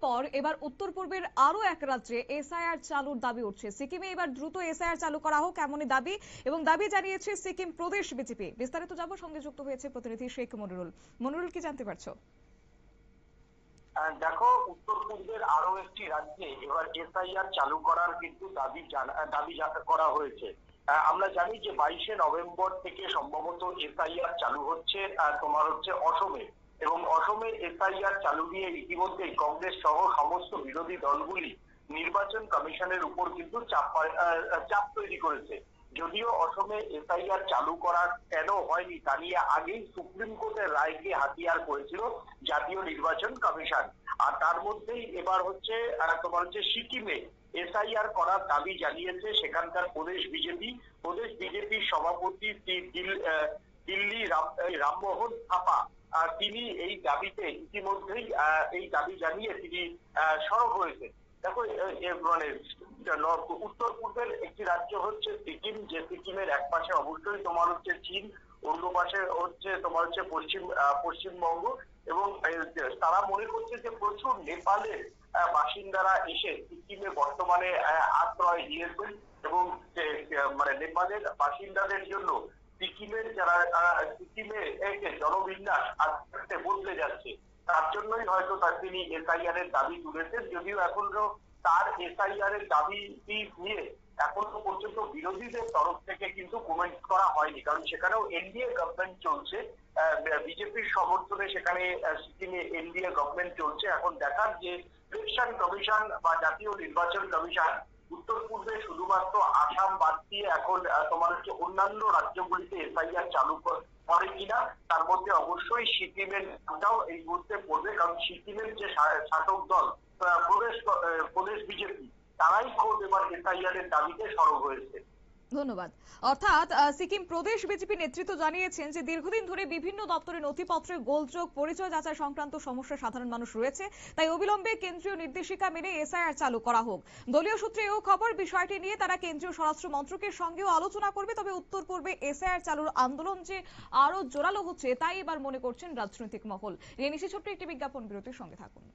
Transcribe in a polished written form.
পর এবার উত্তর পূর্বের আরো এক রাজ্যে এসআইআর চালুর দাবি উঠছে। সিকিমে এবার দ্রুত এসআইআর চালু করা হোক এমনই দাবি, এবং দাবি জানিয়েছে সিকিম প্রদেশ বিজেপি। বিস্তারিত যাব, সঙ্গে যুক্ত হয়েছে প্রতিনিধি শেখ মনিরুল। মনিরুল, কি জানতে পারছো? দেখো, উত্তর পূর্বের আরো একটি রাজ্যে এবার এসআইআর চালু করার কিন্তু দাবি করা হয়েছে। আমরা জানি যে 22শে নভেম্বর থেকে সম্ভবত এসআইআর চালু হচ্ছে তোমার হচ্ছে অসমে, এবং অসমে এসআইআর চালু নিয়ে ইতিমধ্যেই কংগ্রেস সহ সমস্ত বিরোধী দলগুলি নির্বাচন কমিশনের উপর কিন্তু চাপ তৈরি করেছে। যদিও অসমে এসআইআর চালু করা কেন হয়নি তা নিয়ে আগেই সুপ্রিম কোর্টের রায়কে হাতিয়ার করেছিল জাতীয় নির্বাচন কমিশন। আর তার মধ্যেই এবার হচ্ছে তোমার হচ্ছে সিকিমে এসআইআর করার দাবি জানিয়েছে সেখানকার প্রদেশ বিজেপির সভাপতি দিল্লি রামমোহন থাপা। তিনি এই দাবিতে ইতিমধ্যেই এই দাবি জানিয়ে তিনি সরব হয়েছে। দেখো, মানে উত্তর পূর্বের একটি রাজ্য হচ্ছে সিকিম, যে সিকিমের এক পাশে অবশ্যই তোমার হচ্ছে চীন, অন্য পাশে হচ্ছে তোমার হচ্ছে পশ্চিমবঙ্গ, এবং তারা মনে করছে যে প্রচুর নেপালের বাসিন্দারা এসে সিকিমে বর্তমানে আশ্রয় নিয়েছেন, এবং মানে নেপালের বাসিন্দাদের জন্য সিকিমের জনবিন্যাস আস্তে আস্তে বদলে যাচ্ছে। তার জন্যই হয়তো তিনি এসআইআর এর দাবি তুলেছেন, যদিও এখনো তার এসআইআর এর দাবি নিয়ে এখনো পর্যন্ত বিরোধীদের তরফ থেকে কিন্তু কমেন্ট করা হয়নি, কারণ সেখানেও এনডিএ গভর্নমেন্ট চলছে। বিজেপির সমর্থনে সেখানে সিকিমে এনডিএ গভর্নমেন্ট চলছে। এখন দেখার যে ইলেকশন কমিশন বা জাতীয় নির্বাচন কমিশন উত্তর পূর্বে শুধুমাত্র আসাম বাদ দিয়ে এখন তোমার হচ্ছে অন্যান্য রাজ্যগুলিতে এসআইআর চালু করে কিনা। তার মধ্যে অবশ্যই সিকিমের নামটাও এই মুহূর্তে পড়বে, কারণ সিকিমের যে শাসক দল প্রদেশ বিজেপি, তারাই খোদ এবার এসআইআর এর দাবিতে সরব হয়েছে। ধন্যবাদ। অর্থাৎ সিকিম প্রদেশ বিজেপি নেতৃত্ব জানিয়েছেন যে দীর্ঘদিন ধরে বিভিন্ন দপ্তরের নথিপত্রে গোলযোগ, পরিচয় যাচাই সংক্রান্ত সমস্যা সাধারণ মানুষ রয়েছে, তাই অবিলম্বে কেন্দ্রীয় নির্দেশিকা মেনে এসআইআর চালু করা হোক। দলীয় সূত্রে এও খবর, বিষয়টি নিয়ে তারা কেন্দ্রীয় স্বরাষ্ট্র মন্ত্রকের সঙ্গেও আলোচনা করবে। তবে উত্তর পূর্বে এসআইআর চালুর আন্দোলন যে আরো জোরালো হচ্ছে তাই এবার মনে করছেন রাজনৈতিক মহল। এ নিয়ে ছোট্ট একটি বিজ্ঞাপন বিরতির সঙ্গে থাকুন।